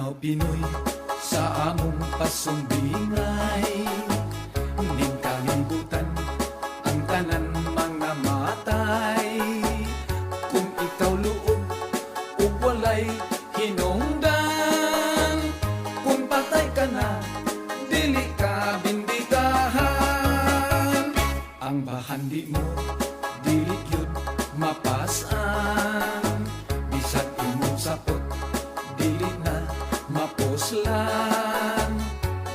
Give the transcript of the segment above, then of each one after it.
Tanaw Pinoy sa among pasumbingay, ning kalibutan ang tanan mga matay. Kung ikaw luog ug walay hinungdan, kung patay ka na dili ka bindigahan. Ang bahandi mo dili gyud mapasan, bisag imong sapot dili na mapuslan.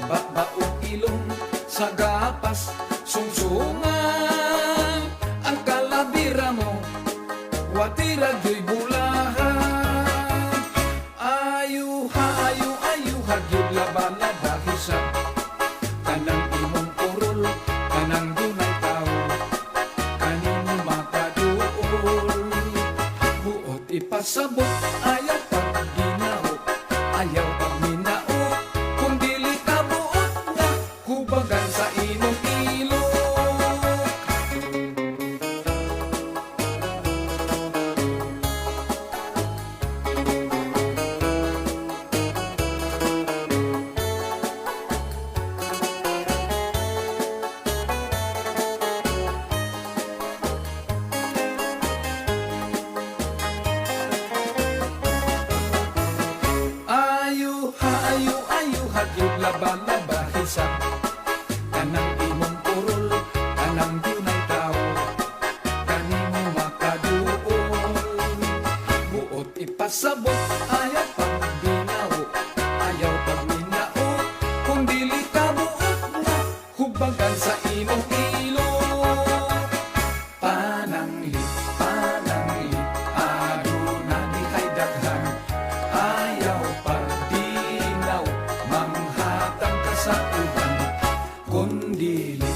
Babaog ilong sa gapas sungsungan, ang kalabira mo watira gyud bulahan. Ayuha ayuha gyud laban-laban hisab, kanang imong purol kanang dunay tao, kanimo makaduol. Buot ipasabot ayaw pagginaw, ayaw pagminao, kung dili ka buot nga kubagan sa imong ilok. Ayuha gyud laban-laban hisab, kanang imong purol kanang dunay tao, kanimo makaduol. Buot ipasabot ayaw pagbinaw, ayaw pagminao, kung dili ka buot nga hubagan sa imong ilok. Pananglit aduna dihay daghan, ayaw pagdinaw manghatag ka sa uban, kung dili